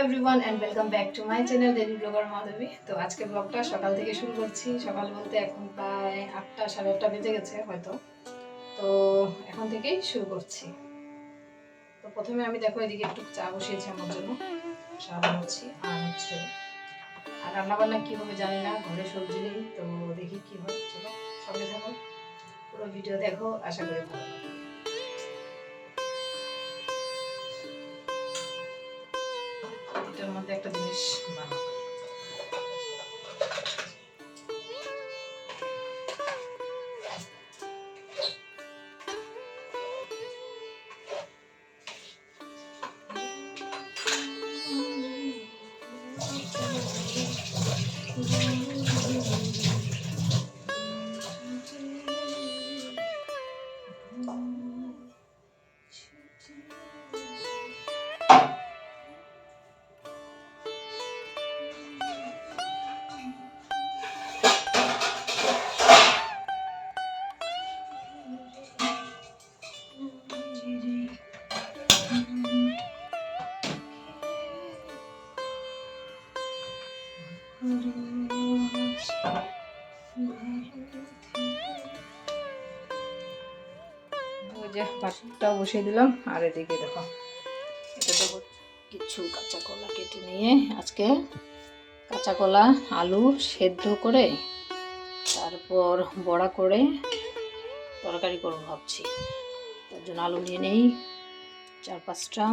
Everyone and welcome back to my channel daily vlogger Madhavi. তো আজকে ব্লগটা সকাল থেকে শুরু করছি। সকাল বলতে এখন প্রায় 8টা সাড়ে 8টা বেজে গেছে হয়তো। তো এখন থেকেই শুরু করছি। তো প্রথমে আমি দেখো এদিকে একটু চা বসিয়েছি আমার জন্য, চা বানাচ্ছি। আর রান্না বান্না কি হবে জানি না, ঘরে সবজি নেই, তো দেখি কি হয়। চলো সঙ্গে থাকো, পুরো ভিডিও দেখো, আশা করি ভালো লাগবে। এটার মধ্যে একটা জিনিস বানাবো। ওই যে ভাতটা বসিয়ে দিলাম, আর এদিকে দেখো এটা দেবো কিছু কাঁচা কলা কেটে নিয়ে। আজকে কাঁচা কলা আলু সেদ্ধ করে তারপর বড়া করে তরকারি করবো ভাবছি। তার জন্য আলু নিয়ে নেই 4-5টা।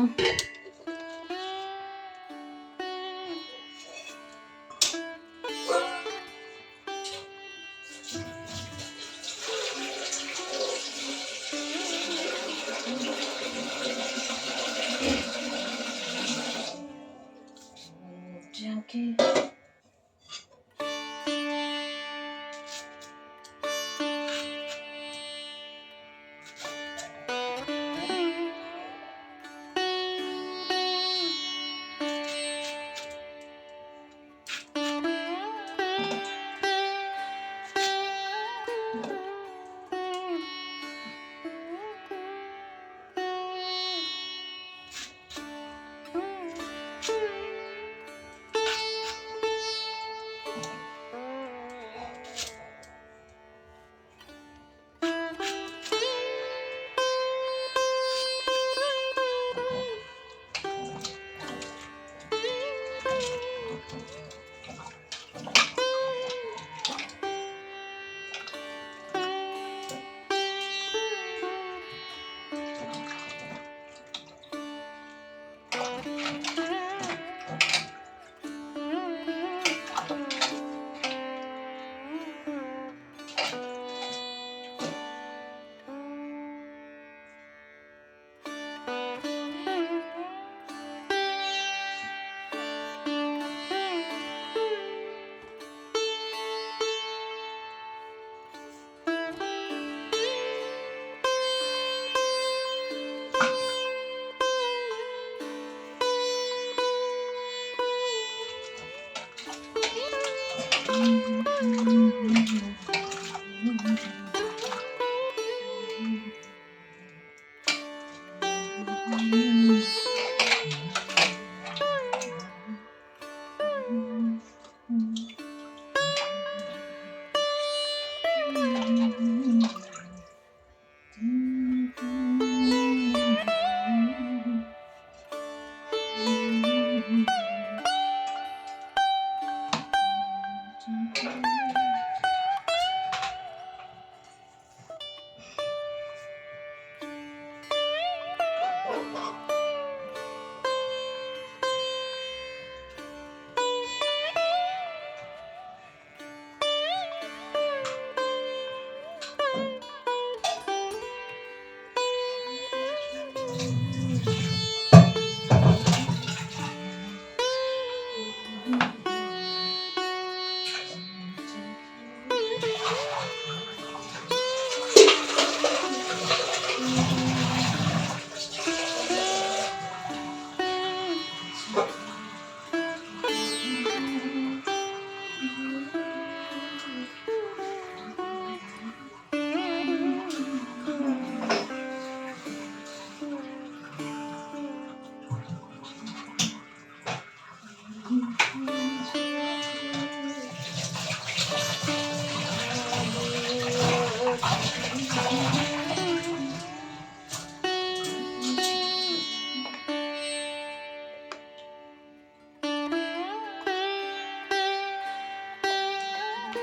ওই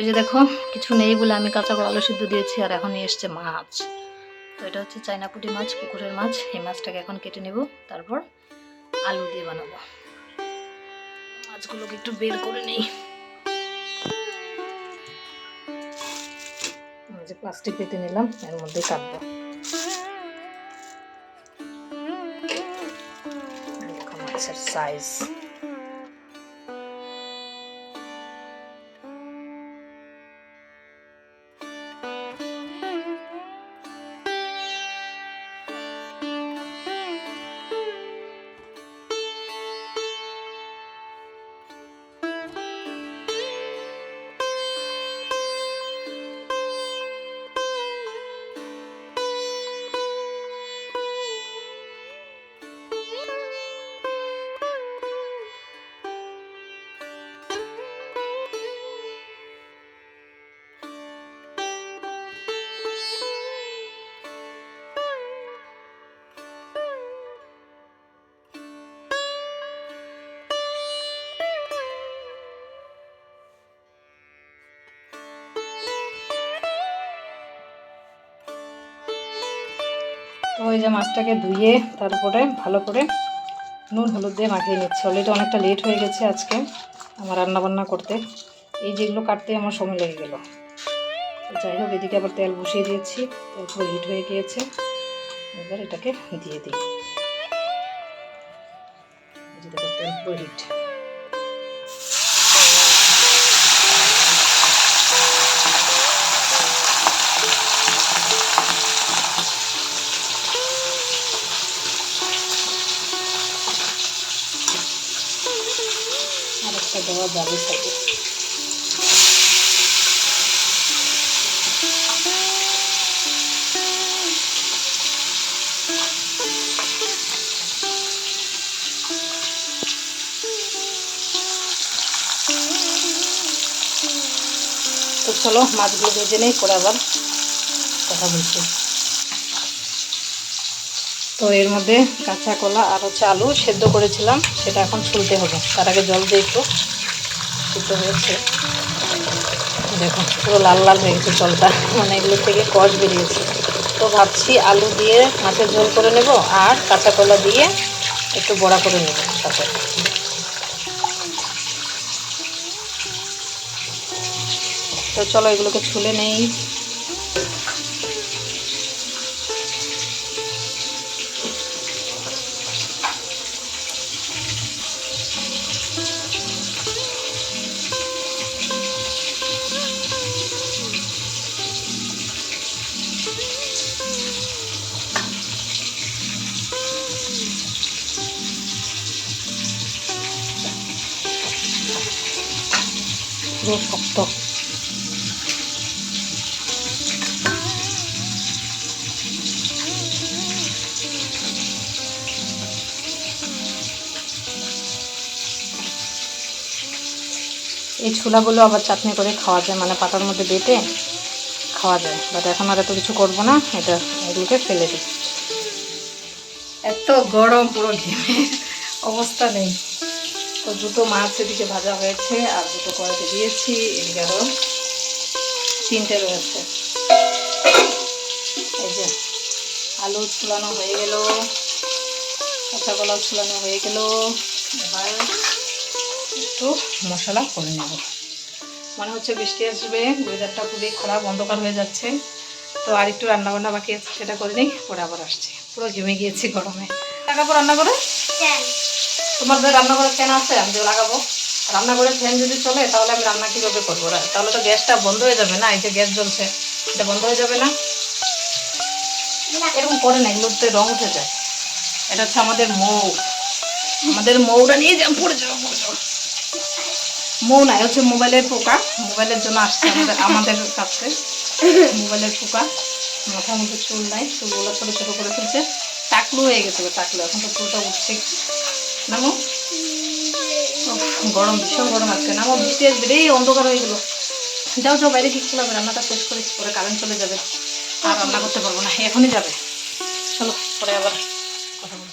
যে দেখো কিছু নেই বলে আমি কাঁচা আলু সিদ্ধ দিয়েছি, আর এখন নিয়ে এসছে মাছ। তো এটা হচ্ছে চায়না পুঁটি মাছ, পুকুরের মাছ। এই মাছটাকে এখন কেটে নেব, তারপর আলু দিয়ে বানাবো। মাছগুলোকে একটু বের করে নেই। যে প্লাস্টিক পেতে নিলাম, এর মধ্যে কাটবো। মাছের সাইজ তো ওই যে মাছটাকে ধুয়ে তারপরে ভালো করে নুন হলুদ দিয়ে মাখিয়ে নিচ্ছি। অলরেডি অনেকটা লেট হয়ে গেছে আজকে আমার রান্নাবান্না করতে। এই যেগুলো কাটতে আমার সময় লেগে গেল। যাই হোক, এদিকে আবার তেল বসিয়ে দিয়েছি, তেল পুরো হিট হয়ে গিয়েছে। এবার এটাকে দিয়ে দিই। তেল পুরো হিট। আরেকটা দেওয়া যাবে সাইডে। তো চলো মাছগুলো ভেজে নেই, পরে আবার কথা বলছি। তো এর মধ্যে কাঁচা কলা আর হচ্ছে আলু সেদ্ধ করেছিলাম, সেটা এখন ছুলতে হবে। তার আগে জল দিয়ে একটু সিদ্ধ হয়েছে। দেখুন পুরো লাল লাল হয়ে গেছে জলটা, মানে এগুলো থেকে কষ বেরিয়েছে। তো ভাবছি আলু দিয়ে মাছের ঝোল করে নেব, আর কাঁচা কলা দিয়ে একটু বড়া করে নেব সাথে। তো চলো এগুলোকে ছুলে নেই। পুরো শক্ত। এই ছোলাগুলো আবার চাটনি করে খাওয়া যায়, মানে পাতার মধ্যে বেটে খাওয়া যায়। বাট এখন আর এত কিছু করবো না, এটা এগুলোকে ফেলে দিই। এত গরম, পুরো ঘেমে অবস্থা নেই। তো দুটো মাছ এদিকে ভাজা হয়েছে, আর দুটো কড়াইতে দিয়েছি। এদিকে আরও তিনটে রয়েছে। এই যে আলু ছুলানো হয়ে গেল, কাঁচা কলাও ছুলানো হয়ে গেল। এবার একটু মশলা করে নেব। মনে হচ্ছে বৃষ্টি আসবে, ওয়েদারটা খুবই খারাপ, অন্ধকার হয়ে যাচ্ছে। তো আর একটু রান্নাবান্না বাকি আছে, সেটা করে নিই, পরে আবার আসছি। পুরো ঘেমে গিয়েছি গরমে। লাগাবো রান্না করে? তোমাদের রান্না করে ফ্যান আছে, আমি যে লাগাবো? রান্না করে ফ্যান যদি চলে তাহলে আমি রান্না কীভাবে করবো? তাহলে তো গ্যাসটা বন্ধ হয়ে যাবে না। এই যে গ্যাস জ্বলছে, এটা বন্ধ হয়ে যাবে না? এরকম করে না, এগুলোতে রং উঠে যায়। এটা হচ্ছে আমাদের মৌ। আমাদের মৌটা নিয়ে যাও, পড়ে যাও পড়ে যাও। মৌ নাই, হচ্ছে মোবাইলের পোকা। মোবাইলের জন্য আসছে আমাদের কাছে। মোবাইলের পোকা। মাথার মধ্যে চুল নাই, চুলগুলো ছোটো ছোটো করে ফেলছে। টাকলু হয়ে গেছে, টাকলু। এখন তো চুলটা উঠছে। নামো, গরম, ভীষণ গরম আজকে। নামো, বৃষ্টি আসবে রে, অন্ধকার হয়ে গেল। যাও যাও, বাইরে ঠিক করলাম, রান্নাটা শেষ করে পরে কারেন্ট চলে যাবে, আর রান্না করতে পারবো না, এখনই যাবে। চলো পরে আবার কথা বলবো।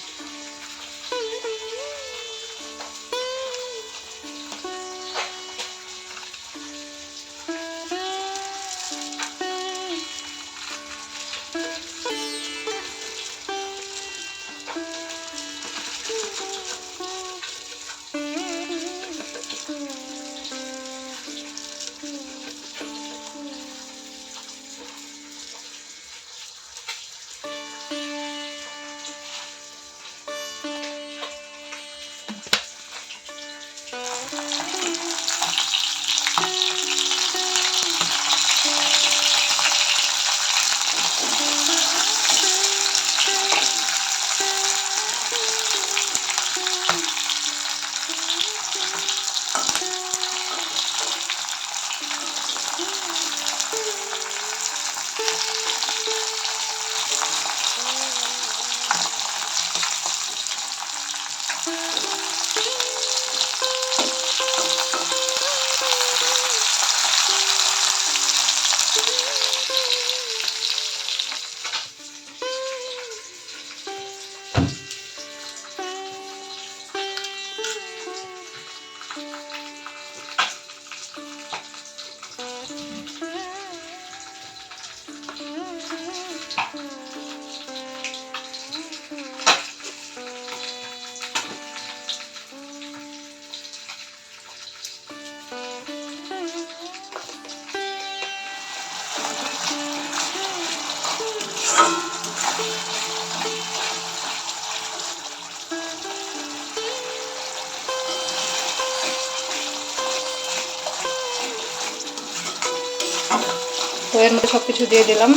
তো এর মধ্যে সব কিছু দিয়ে দিলাম,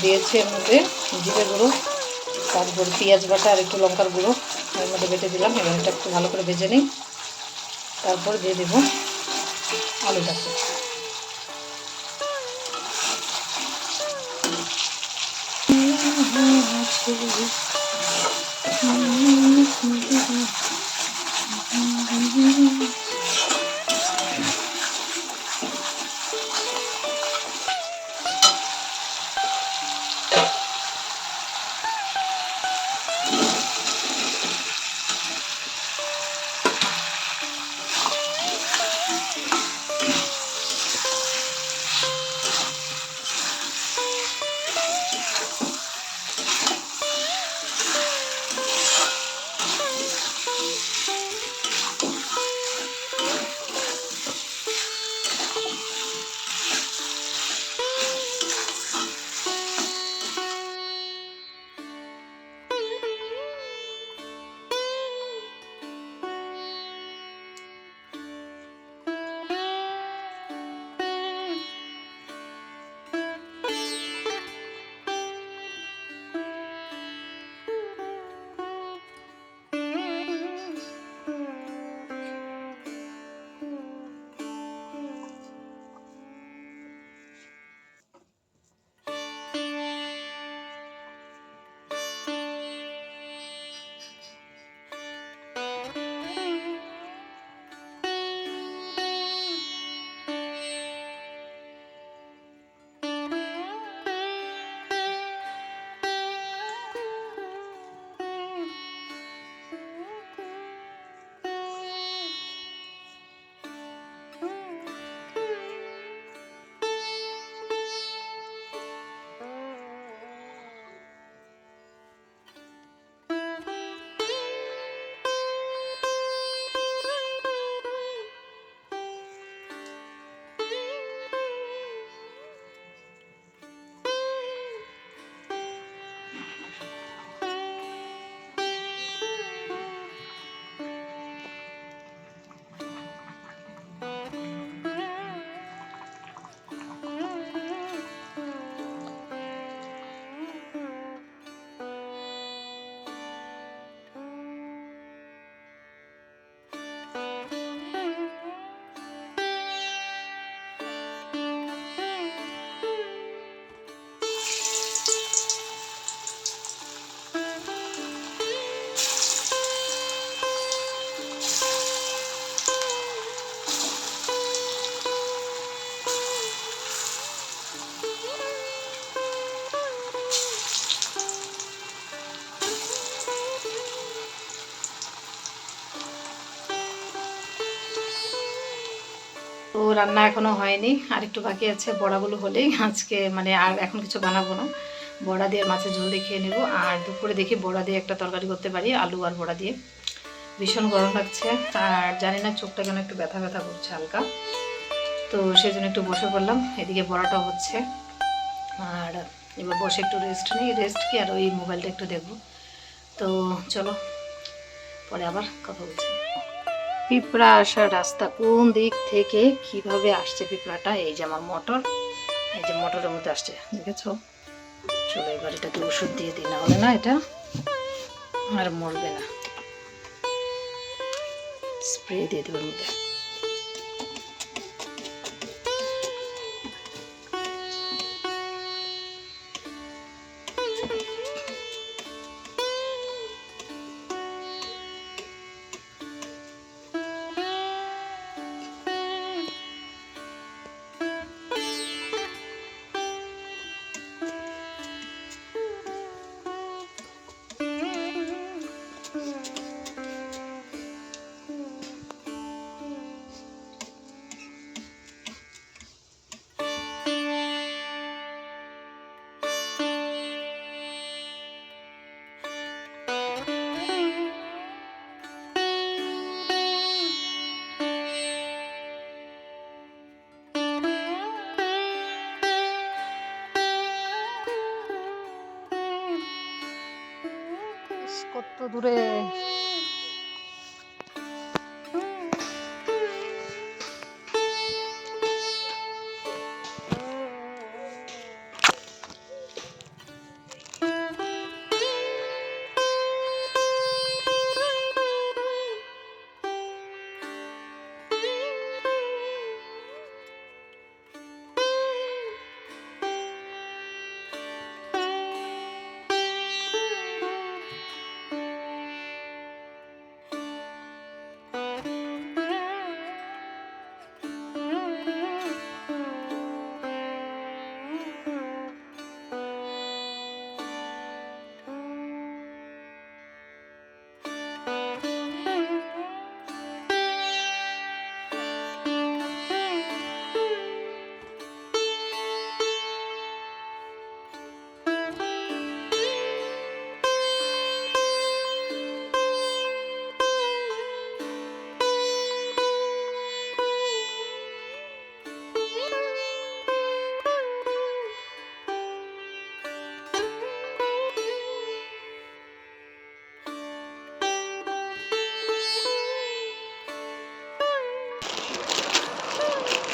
দিয়েছি এর মধ্যে জিরে গুঁড়ো, তারপর পেঁয়াজ বাটা আর একটু লঙ্কার গুঁড়ো এর মধ্যে বেটে দিলাম। এবং এটা একটু ভালো করে ভেজে নিই, তারপর দিয়ে দেব আলুটাকে। তো রান্না এখনও হয়নি, আর একটু বাকি আছে। বড়াগুলো হলেই আজকে মানে আর এখন কিছু বানাবো না, বড়া দিয়ে মাছের ঝোল দিয়ে খেয়ে নেবো। আর দুপুরে দেখি বড়া দিয়ে একটা তরকারি করতে পারি, আলু আর বড়া দিয়ে। ভীষণ গরম লাগছে, আর জানি না চোখটা কেন একটু ব্যথা ব্যথা করছে হালকা, তো সেই জন্য একটু বসে পড়লাম। এদিকে বড়াটা হচ্ছে, আর এবার বসে একটু রেস্ট নিই। রেস্ট কি, আর ওই মোবাইলটা একটু দেখবো। তো চলো পরে আবার কথা বলছি। পিঁপড়া আসার রাস্তা কোন দিক থেকে কিভাবে আসছে পিঁপড়াটা, এই যে আমার মোটর, এই যে মোটরের মধ্যে আসছে, দেখেছো? চলো এবার এটাকে ওষুধ দিয়ে দিই, না হলে না এটা আর মরবে না। স্প্রে দিয়ে দেবো মধ্যে। কত দূরে!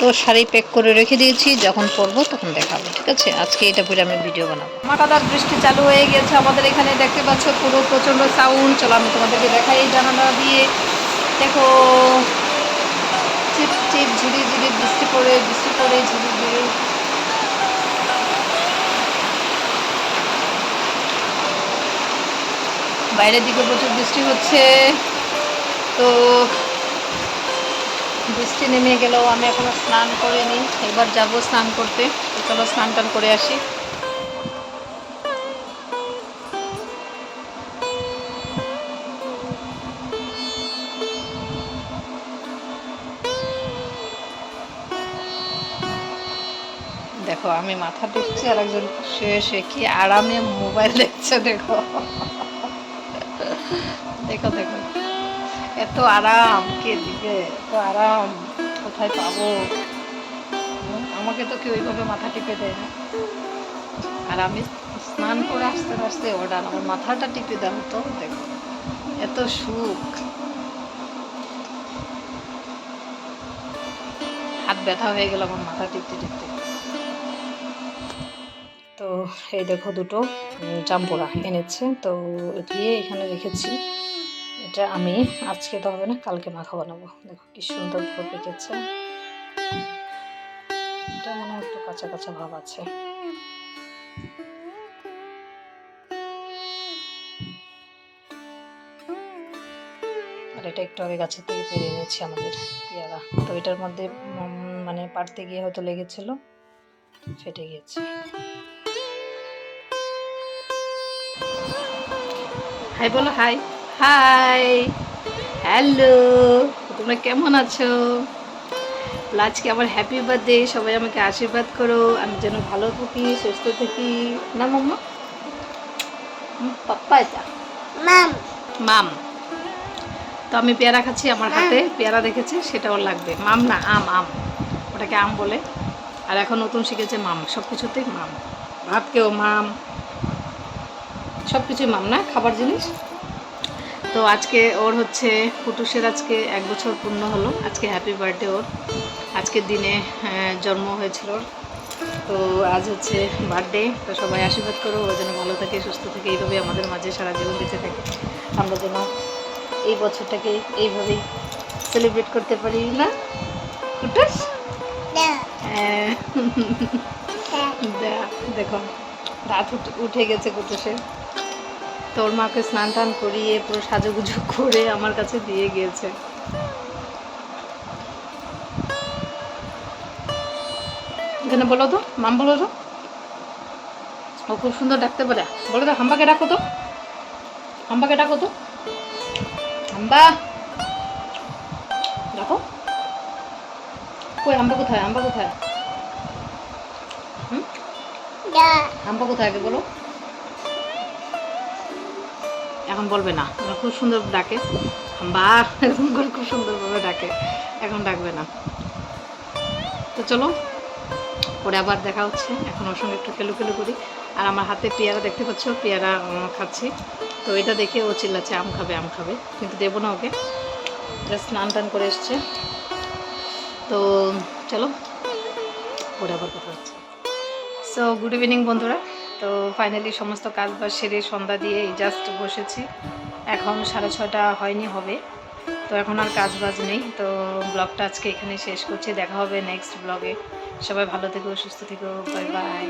তো শাড়ি প্যাক করে রেখে দিয়েছি, যখন পরবো তখন দেখাবো, ঠিক আছে? আজকে এটা পরে আমি ভিডিও বানাবো। মাটাদার বৃষ্টি চালু হয়ে গেছে আমাদের এখানে, দেখতে পাচ্ছ পুরো প্রচণ্ড সাউন্ড। চলো আমি তোমাদেরকে দেখাই এই জানালা দিয়ে। দেখো চিপ চিপ ঝিরি ঝিরি বৃষ্টি পড়ে ঝিরি ঝিরি। বাইরের দিকে প্রচুর বৃষ্টি হচ্ছে। তো বৃষ্টি নেমে গেলেও আমি এখনো স্নান করিনি, এবার যাব স্নান করতে। চলো স্নান টান করে আসি। দেখো আমি মাথা টিপছি, আর একজন শুয়ে শুয়ে কি আরামে মোবাইল দেখছে। দেখো দেখো দেখো, এত আরাম কে দিবে? এত আরাম কোথায় পাবো? আমাকে তো কেউ ওইভাবে মাথা টিপে দেয় না। আর আমি স্নান করে আসতে আসতে অর্ডার, আমার মাথাটা টিপে দাও তো। দেখো এত সুখ, হাত ব্যথা হয়ে গেল আমার মাথা টিপতে টিপতে। তো এই দেখো দুটো জাম্বুরা এনেছে, তো ধুয়ে এখানে রেখেছি। এটা আমি আজকে তো হবে না, কালকে মাখা বানাবো। দেখো কি সুন্দর ভাবে পেকেছে। এটা মনে হয় একটু কাঁচা কাঁচা ভাব আছে। আর এটা একটু আগে গাছের থেকে পেরে এনেছি আমাদের পেয়ারা। তো এটার মধ্যে মানে পাড়তে গিয়ে হয়তো লেগেছিল, ফেটে গিয়েছে। হাই বলো, হাই হাই, হ্যালো, তোমরা কেমন আছো? আজকে আমার হ্যাপি বার্থডে, সবাই আমাকে আশীর্বাদ করো আমি যেন ভালো থাকি, সুস্থ থাকি। না মাম্মা, পাপ্পা এটা মাম মাম। তো আমি পেয়ারা খাচ্ছি, আমার হাতে পেয়ারা দেখেছে, সেটা ওর লাগবে। মাম না, আম, আম, ওটাকে আম বলে। আর এখন নতুন শিখেছে মাম, সব কিছুতেই মাম, ভাতকেও মাম, সব কিছুই মাম না, খাবার জিনিস। তো আজকে ওর হচ্ছে কুটুসের আজকে 1 বছর পূর্ণ হলো, আজকে হ্যাপি বার্থডে ওর। আজকের দিনে জন্ম হয়েছিল ওর। তো আজ হচ্ছে বার্থডে। তো সবাই আশীর্বাদ করো ও যেন ভালো থাকে, সুস্থ থাকে, এইভাবে আমাদের মাঝে সারা জীবন বেঁচে থাকে। আমরা যেন এই বছরটাকে এইভাবেই সেলিব্রেট করতে পারি, না কুটুস? দেখো রাত উঠে গেছে কুটুসের। তোর মাকে স্নান টান করিয়ে পুরো সাজুগুজু করে আমার কাছে দিয়ে গিয়েছে। এখানে বলো তো, মাম বলো তো, ও খুব সুন্দর ডাকতে পারে। বলো তো, হাম্বাকে ডাকো তো, হাম্বাকে ডাকো তো, হাম্বা ডাকো। কই হাম্বা কোথায়, হাম্বা কোথায়? হাম্বা কোথায় আগে বলো। এখন বলবে না, খুব সুন্দর ডাকে হাম্বা, এরকম করে খুব সুন্দরভাবে ডাকে, এখন ডাকবে না। তো চলো, পরে আবার দেখা হচ্ছে। এখন ওর সঙ্গে একটু খেলু করি। আর আমার হাতে পেয়ারা দেখতে পাচ্ছ, পেয়ারা খাচ্ছি। তো এটা দেখে ও চিল্লাচ্ছে আম খাবে, আম খাবে, কিন্তু দেবো না ওকে। জাস্ট স্নান টান করে এসছে। তো চলো, পরে আবার কথা হচ্ছে। সো গুড ইভিনিং বন্ধুরা। তো ফাইনালি সমস্ত কাজ বাজ সেরে সন্ধ্যা দিয়ে এই জাস্ট বসেছি। এখন 6:30 হয়নি, হবে। তো এখন আর কাজ বাজ নেই। তো ব্লগটা আজকে এখানে শেষ করছি, দেখা হবে নেক্সট ব্লগে। সবাই ভালো থেকো, সুস্থ থেকো, বাই বাই।